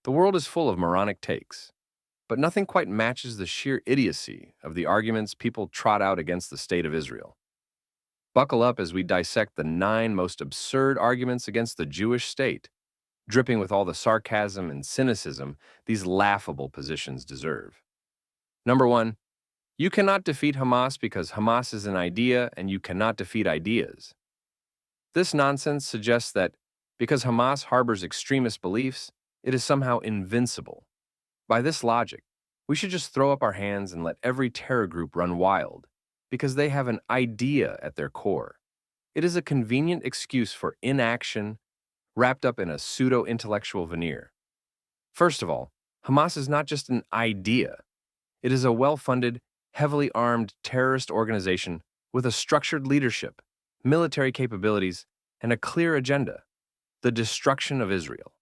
The world is full of moronic takes, but nothing quite matches the sheer idiocy of the arguments people trot out against the state of Israel. Buckle up as we dissect the 9 most absurd arguments against the Jewish state, dripping with all the sarcasm and cynicism these laughable positions deserve. Number 1, you cannot defeat Hamas because Hamas is an idea and you cannot defeat ideas. This nonsense suggests that because Hamas harbors extremist beliefs, it is somehow invincible. By this logic, we should just throw up our hands and let every terror group run wild, because they have an idea at their core. It is a convenient excuse for inaction wrapped up in a pseudo-intellectual veneer. First of all, Hamas is not just an idea. It is a well-funded, heavily armed terrorist organization with a structured leadership, military capabilities, and a clear agenda: the destruction of Israel.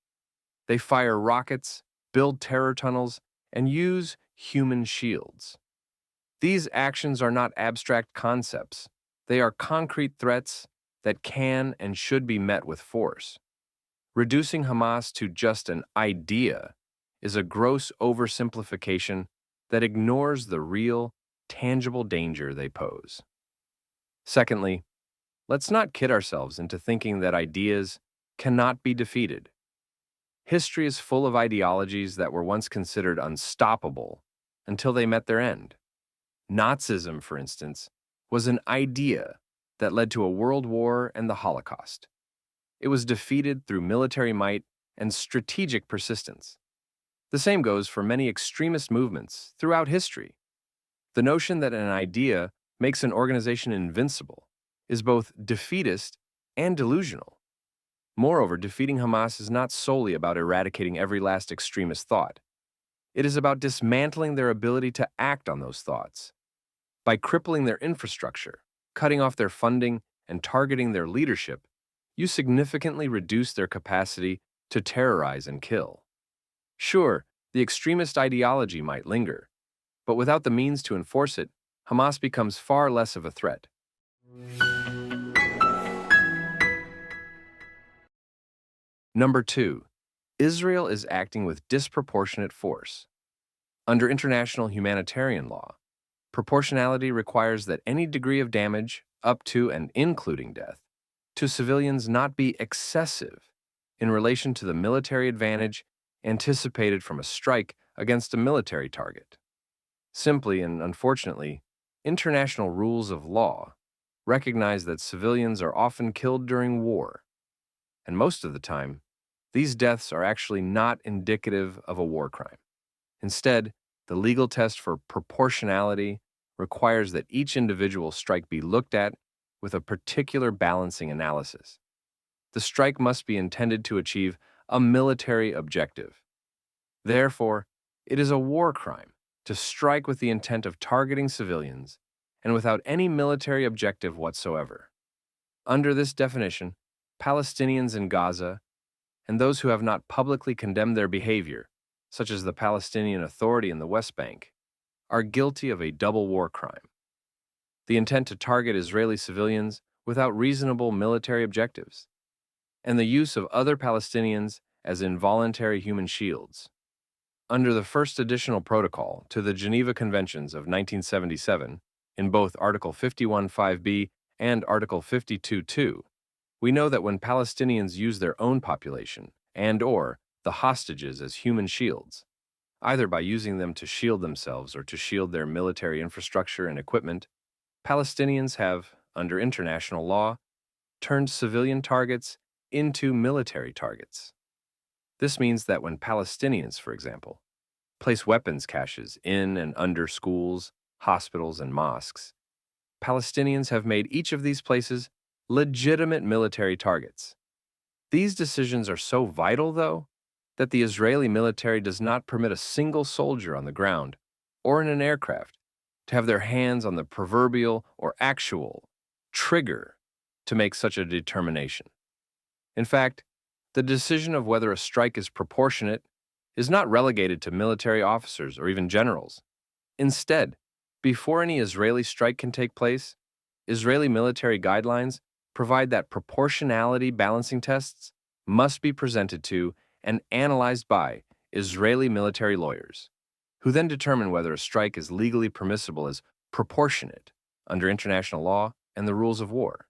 They fire rockets, build terror tunnels, and use human shields. These actions are not abstract concepts. They are concrete threats that can and should be met with force. Reducing Hamas to just an idea is a gross oversimplification that ignores the real, tangible danger they pose. Secondly, let's not kid ourselves into thinking that ideas cannot be defeated. History is full of ideologies that were once considered unstoppable until they met their end. Nazism, for instance, was an idea that led to a world war and the Holocaust. It was defeated through military might and strategic persistence. The same goes for many extremist movements throughout history. The notion that an idea makes an organization invincible is both defeatist and delusional. Moreover, defeating Hamas is not solely about eradicating every last extremist thought. It is about dismantling their ability to act on those thoughts. By crippling their infrastructure, cutting off their funding, and targeting their leadership, you significantly reduce their capacity to terrorize and kill. Sure, the extremist ideology might linger, but without the means to enforce it, Hamas becomes far less of a threat. Number 2, Israel is acting with disproportionate force. Under international humanitarian law, proportionality requires that any degree of damage, up to and including death, to civilians not be excessive in relation to the military advantage anticipated from a strike against a military target. Simply and unfortunately, international rules of law recognize that civilians are often killed during war, and most of the time, these deaths are actually not indicative of a war crime. Instead, the legal test for proportionality requires that each individual strike be looked at with a particular balancing analysis. The strike must be intended to achieve a military objective. Therefore, it is a war crime to strike with the intent of targeting civilians and without any military objective whatsoever. Under this definition, Palestinians in Gaza and those who have not publicly condemned their behavior, such as the Palestinian Authority in the West Bank, are guilty of a double war crime: the intent to target Israeli civilians without reasonable military objectives, and the use of other Palestinians as involuntary human shields. Under the first additional protocol to the Geneva Conventions of 1977, in both Article 51.5b and Article 52.2, we know that when Palestinians use their own population and/or the hostages as human shields, either by using them to shield themselves or to shield their military infrastructure and equipment, Palestinians have, under international law, turned civilian targets into military targets. This means that when Palestinians, for example, place weapons caches in and under schools, hospitals, and mosques, Palestinians have made each of these places legitimate military targets. These decisions are so vital, though, that the Israeli military does not permit a single soldier on the ground or in an aircraft to have their hands on the proverbial or actual trigger to make such a determination. In fact, the decision of whether a strike is proportionate is not relegated to military officers or even generals. Instead, before any Israeli strike can take place, Israeli military guidelines provide that proportionality balancing tests must be presented to and analyzed by Israeli military lawyers, who then determine whether a strike is legally permissible as proportionate under international law and the rules of war.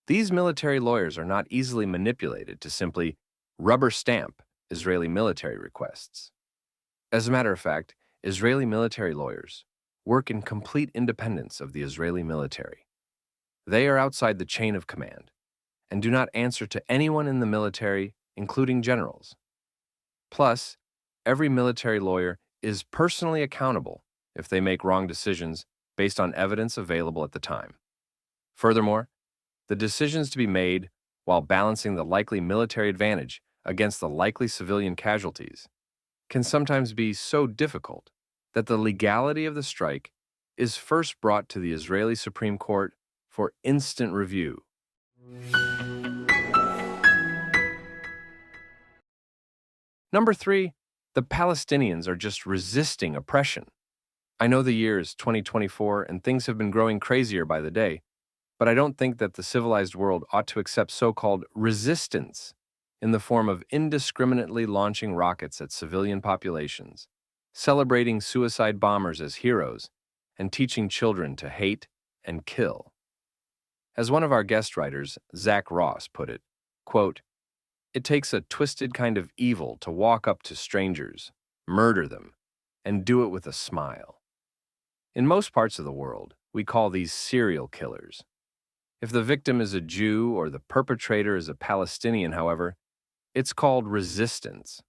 These military lawyers are not easily manipulated to simply rubber stamp Israeli military requests. As a matter of fact, Israeli military lawyers work in complete independence of the Israeli military. They are outside the chain of command and do not answer to anyone in the military, including generals. Plus, every military lawyer is personally accountable if they make wrong decisions based on evidence available at the time. Furthermore, the decisions to be made while balancing the likely military advantage against the likely civilian casualties can sometimes be so difficult that the legality of the strike is first brought to the Israeli Supreme Court for instant review. Number 3, the Palestinians are just resisting oppression. I know the year is 2024 and things have been growing crazier by the day, but I don't think that the civilized world ought to accept so-called resistance in the form of indiscriminately launching rockets at civilian populations, celebrating suicide bombers as heroes, and teaching children to hate and kill. As one of our guest writers, Zach Ross, put it, quote, "It takes a twisted kind of evil to walk up to strangers, murder them, and do it with a smile." In most parts of the world, we call these serial killers. If the victim is a Jew or the perpetrator is a Palestinian, however, it's called resistance.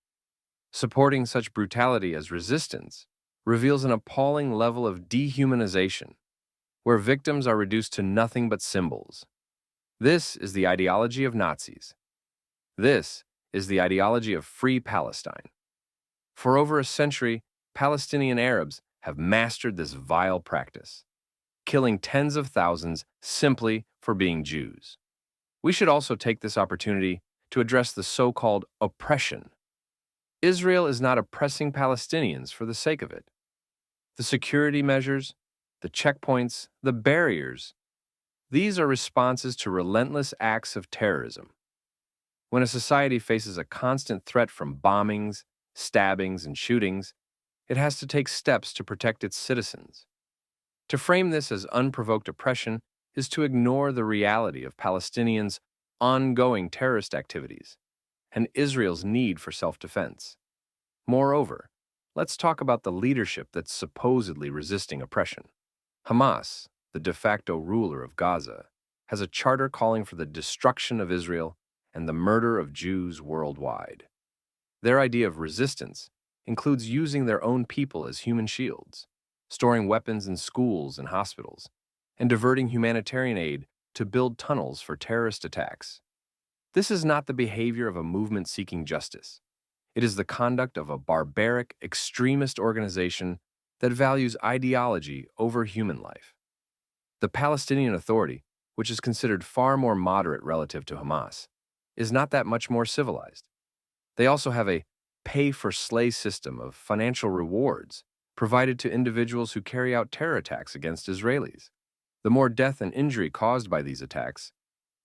Supporting such brutality as resistance reveals an appalling level of dehumanization, where victims are reduced to nothing but symbols. This is the ideology of Nazis. This is the ideology of Free Palestine. For over a century, Palestinian Arabs have mastered this vile practice, killing tens of thousands simply for being Jews. We should also take this opportunity to address the so-called oppression. Israel is not oppressing Palestinians for the sake of it. The security measures, the checkpoints, the barriers, these are responses to relentless acts of terrorism. When a society faces a constant threat from bombings, stabbings, and shootings, it has to take steps to protect its citizens. To frame this as unprovoked oppression is to ignore the reality of Palestinians' ongoing terrorist activities and Israel's need for self-defense. Moreover, let's talk about the leadership that's supposedly resisting oppression. Hamas, the de facto ruler of Gaza, has a charter calling for the destruction of Israel and the murder of Jews worldwide. Their idea of resistance includes using their own people as human shields, storing weapons in schools and hospitals, and diverting humanitarian aid to build tunnels for terrorist attacks. This is not the behavior of a movement seeking justice. It is the conduct of a barbaric, extremist organization that values ideology over human life. The Palestinian Authority, which is considered far more moderate relative to Hamas, is not that much more civilized. They also have a pay-for-slay system of financial rewards provided to individuals who carry out terror attacks against Israelis. The more death and injury caused by these attacks,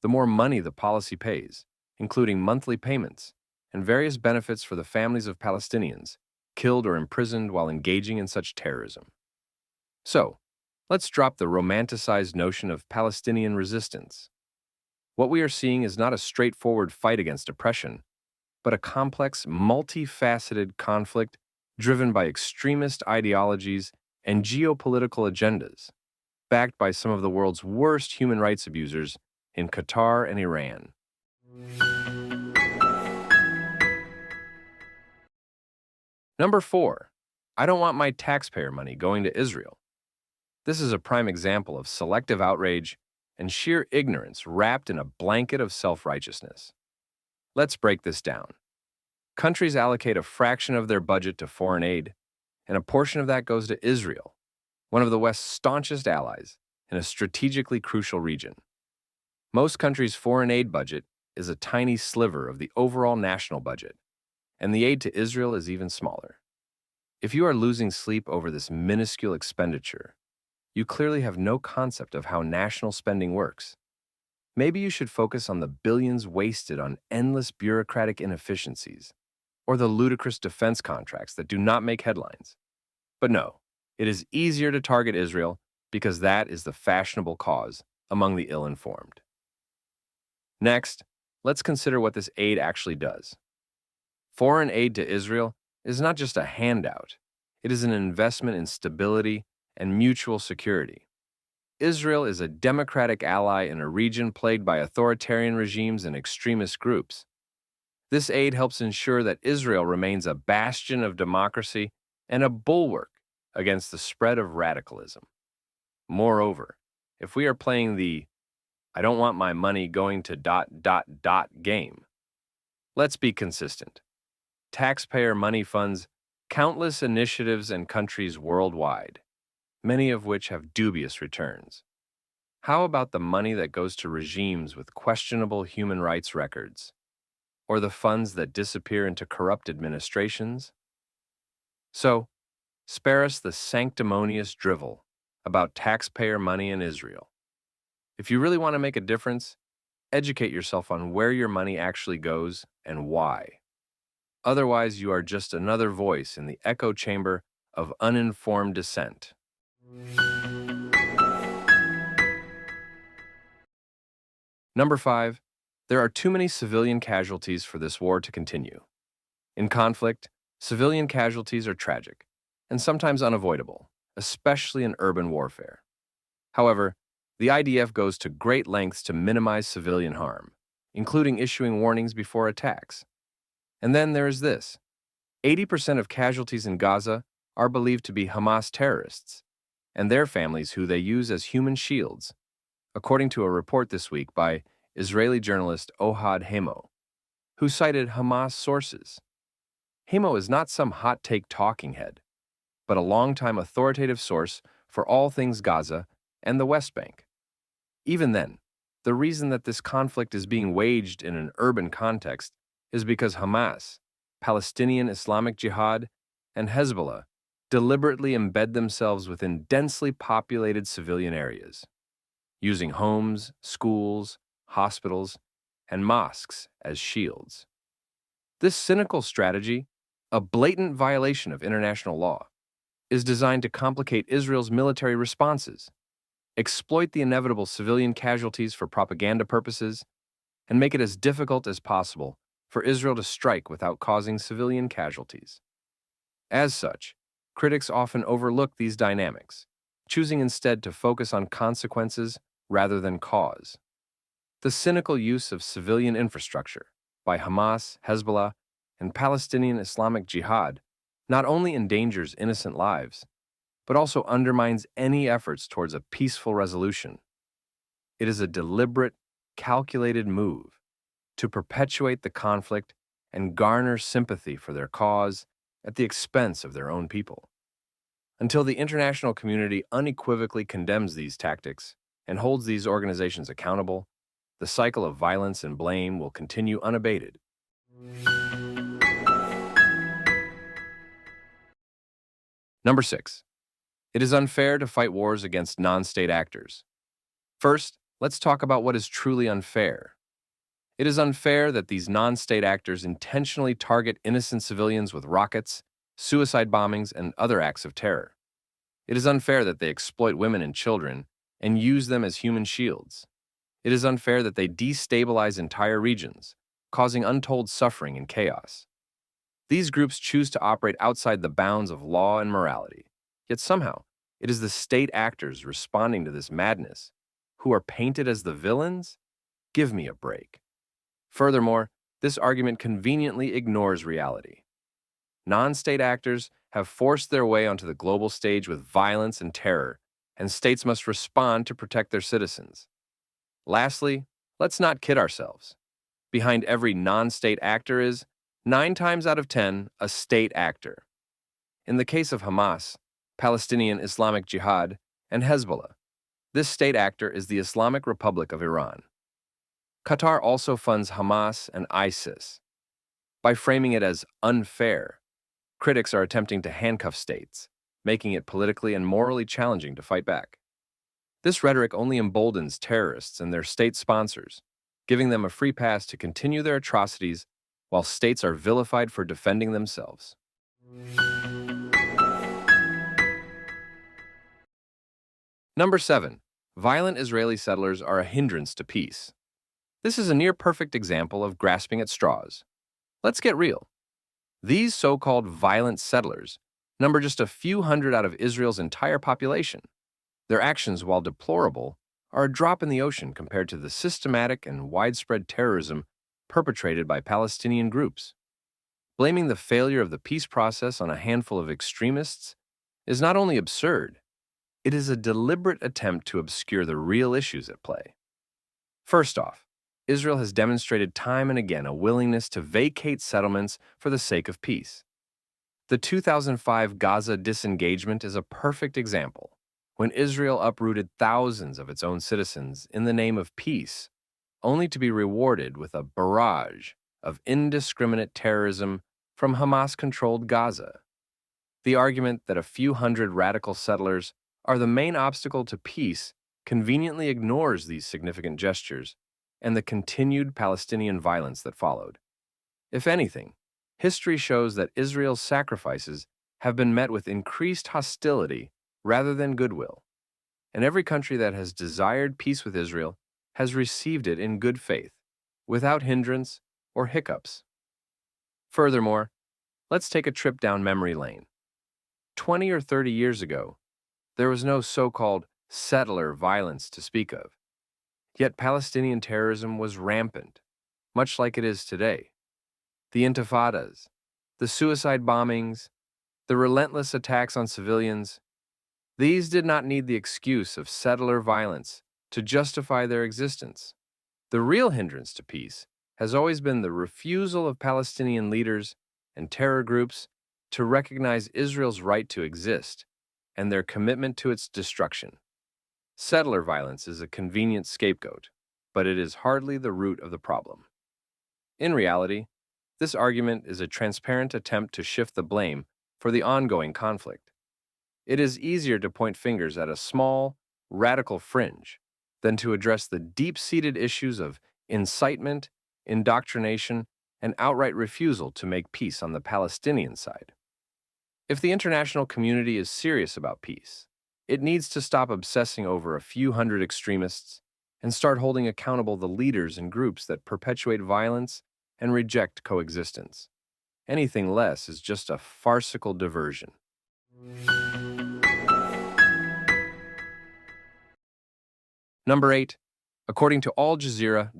the more money the policy pays, including monthly payments and various benefits for the families of Palestinians killed or imprisoned while engaging in such terrorism. So, let's drop the romanticized notion of Palestinian resistance. What we are seeing is not a straightforward fight against oppression, but a complex, multifaceted conflict driven by extremist ideologies and geopolitical agendas, backed by some of the world's worst human rights abusers in Qatar and Iran. Number 4, I don't want my taxpayer money going to Israel. This is a prime example of selective outrage and sheer ignorance wrapped in a blanket of self-righteousness. Let's break this down. Countries allocate a fraction of their budget to foreign aid, and a portion of that goes to Israel, one of the West's staunchest allies in a strategically crucial region. Most countries' foreign aid budget is a tiny sliver of the overall national budget, and the aid to Israel is even smaller. If you are losing sleep over this minuscule expenditure, you clearly have no concept of how national spending works. Maybe you should focus on the billions wasted on endless bureaucratic inefficiencies, or the ludicrous defense contracts that do not make headlines. But no, it is easier to target Israel because that is the fashionable cause among the ill-informed. Next, let's consider what this aid actually does. Foreign aid to Israel is not just a handout, it is an investment in stability and mutual security. Israel is a democratic ally in a region plagued by authoritarian regimes and extremist groups. This aid helps ensure that Israel remains a bastion of democracy and a bulwark against the spread of radicalism. Moreover, if we are playing the "I don't want my money going to ... game, let's be consistent. Taxpayer money funds countless initiatives and countries worldwide, many of which have dubious returns. How about the money that goes to regimes with questionable human rights records? Or the funds that disappear into corrupt administrations? So, spare us the sanctimonious drivel about taxpayer money in Israel. If you really want to make a difference, educate yourself on where your money actually goes and why. Otherwise, you are just another voice in the echo chamber of uninformed dissent. Number 5. There are too many civilian casualties for this war to continue. In conflict, civilian casualties are tragic and sometimes unavoidable, especially in urban warfare. However, the IDF goes to great lengths to minimize civilian harm, including issuing warnings before attacks. And then there is this. 80% of casualties in Gaza are believed to be Hamas terrorists and their families who they use as human shields, according to a report this week by Israeli journalist Ohad Hemo, who cited Hamas sources. Hemo is not some hot-take talking head, but a longtime authoritative source for all things Gaza and the West Bank. Even then, the reason that this conflict is being waged in an urban context is because Hamas, Palestinian Islamic Jihad, and Hezbollah deliberately embed themselves within densely populated civilian areas, using homes, schools, hospitals, and mosques as shields. This cynical strategy, a blatant violation of international law, is designed to complicate Israel's military responses, exploit the inevitable civilian casualties for propaganda purposes, and make it as difficult as possible for Israel to strike without causing civilian casualties. As such, critics often overlook these dynamics, choosing instead to focus on consequences rather than cause. The cynical use of civilian infrastructure by Hamas, Hezbollah, and Palestinian Islamic Jihad not only endangers innocent lives, but also undermines any efforts towards a peaceful resolution. It is a deliberate, calculated move to perpetuate the conflict and garner sympathy for their cause at the expense of their own people. Until the international community unequivocally condemns these tactics and holds these organizations accountable, the cycle of violence and blame will continue unabated. Number 6. It is unfair to fight wars against non-state actors. First, let's talk about what is truly unfair. It is unfair that these non-state actors intentionally target innocent civilians with rockets, suicide bombings, and other acts of terror. It is unfair that they exploit women and children and use them as human shields. It is unfair that they destabilize entire regions, causing untold suffering and chaos. These groups choose to operate outside the bounds of law and morality, yet somehow it is the state actors responding to this madness who are painted as the villains? Give me a break. Furthermore, this argument conveniently ignores reality. Non-state actors have forced their way onto the global stage with violence and terror, and states must respond to protect their citizens. Lastly, let's not kid ourselves. Behind every non-state actor is, 9 times out of 10, a state actor. In the case of Hamas, Palestinian Islamic Jihad, and Hezbollah, this state actor is the Islamic Republic of Iran. Qatar also funds Hamas and ISIS. By framing it as unfair, critics are attempting to handcuff states, making it politically and morally challenging to fight back. This rhetoric only emboldens terrorists and their state sponsors, giving them a free pass to continue their atrocities while states are vilified for defending themselves. Number 7. Violent Israeli settlers are a hindrance to peace. This is a near-perfect example of grasping at straws. Let's get real. These so-called violent settlers number just a few hundred out of Israel's entire population. Their actions, while deplorable, are a drop in the ocean compared to the systematic and widespread terrorism perpetrated by Palestinian groups. Blaming the failure of the peace process on a handful of extremists is not only absurd, it is a deliberate attempt to obscure the real issues at play. First off, Israel has demonstrated time and again a willingness to vacate settlements for the sake of peace. The 2005 Gaza disengagement is a perfect example, when Israel uprooted thousands of its own citizens in the name of peace, only to be rewarded with a barrage of indiscriminate terrorism from Hamas-controlled Gaza. The argument that a few hundred radical settlers are the main obstacle to peace conveniently ignores these significant gestures and the continued Palestinian violence that followed. If anything, history shows that Israel's sacrifices have been met with increased hostility rather than goodwill, and every country that has desired peace with Israel has received it in good faith, without hindrance or hiccups. Furthermore, let's take a trip down memory lane. 20 or 30 years ago, there was no so-called settler violence to speak of. Yet Palestinian terrorism was rampant, much like it is today. The intifadas, the suicide bombings, the relentless attacks on civilians, these did not need the excuse of settler violence to justify their existence. The real hindrance to peace has always been the refusal of Palestinian leaders and terror groups to recognize Israel's right to exist and their commitment to its destruction. Settler violence is a convenient scapegoat, but it is hardly the root of the problem. In reality, this argument is a transparent attempt to shift the blame for the ongoing conflict. It is easier to point fingers at a small, radical fringe than to address the deep-seated issues of incitement, indoctrination, and outright refusal to make peace on the Palestinian side. If the international community is serious about peace, it needs to stop obsessing over a few hundred extremists and start holding accountable the leaders and groups that perpetuate violence and reject coexistence. Anything less is just a farcical diversion. Number 8. According to Al Jazeera,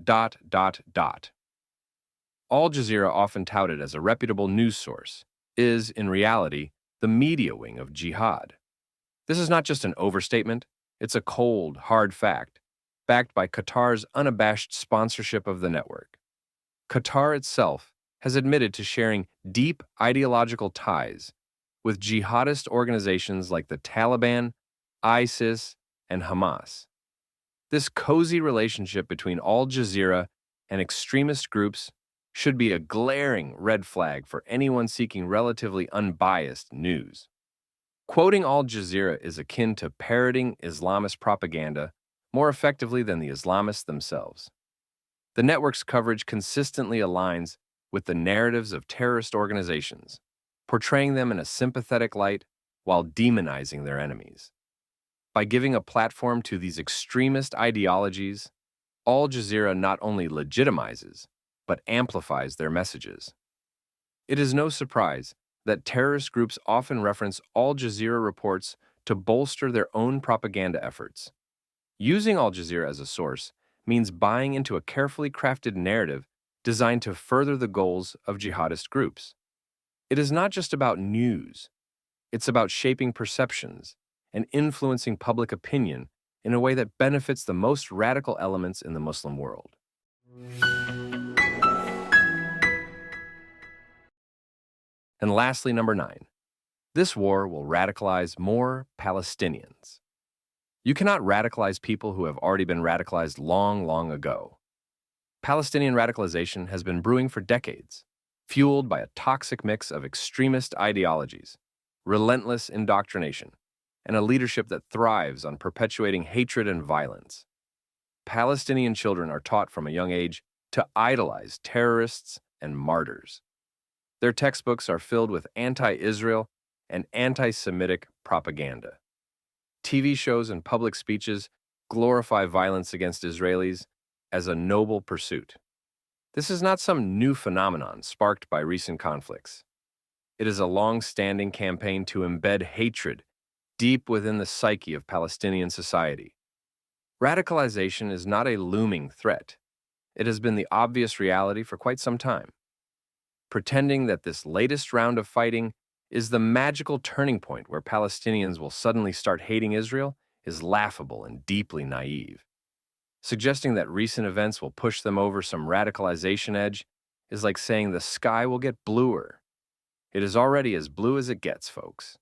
Al Jazeera, often touted as a reputable news source, is, in reality, the media wing of jihad. This is not just an overstatement, it's a cold, hard fact, backed by Qatar's unabashed sponsorship of the network. Qatar itself has admitted to sharing deep ideological ties with jihadist organizations like the Taliban, ISIS, and Hamas. This cozy relationship between Al Jazeera and extremist groups should be a glaring red flag for anyone seeking relatively unbiased news. Quoting Al Jazeera is akin to parroting Islamist propaganda more effectively than the Islamists themselves. The network's coverage consistently aligns with the narratives of terrorist organizations, portraying them in a sympathetic light while demonizing their enemies. By giving a platform to these extremist ideologies, Al Jazeera not only legitimizes, but amplifies their messages. It is no surprise that terrorist groups often reference Al Jazeera reports to bolster their own propaganda efforts. Using Al Jazeera as a source means buying into a carefully crafted narrative designed to further the goals of jihadist groups. It is not just about news. It's about shaping perceptions and influencing public opinion in a way that benefits the most radical elements in the Muslim world. And lastly, number 9. This war will radicalize more Palestinians. You cannot radicalize people who have already been radicalized long, long ago. Palestinian radicalization has been brewing for decades, fueled by a toxic mix of extremist ideologies, relentless indoctrination, and a leadership that thrives on perpetuating hatred and violence. Palestinian children are taught from a young age to idolize terrorists and martyrs. Their textbooks are filled with anti-Israel and anti-Semitic propaganda. TV shows and public speeches glorify violence against Israelis as a noble pursuit. This is not some new phenomenon sparked by recent conflicts. It is a long-standing campaign to embed hatred deep within the psyche of Palestinian society. Radicalization is not a looming threat. It has been the obvious reality for quite some time. Pretending that this latest round of fighting is the magical turning point where Palestinians will suddenly start hating Israel is laughable and deeply naive. Suggesting that recent events will push them over some radicalization edge is like saying the sky will get bluer. It is already as blue as it gets, folks.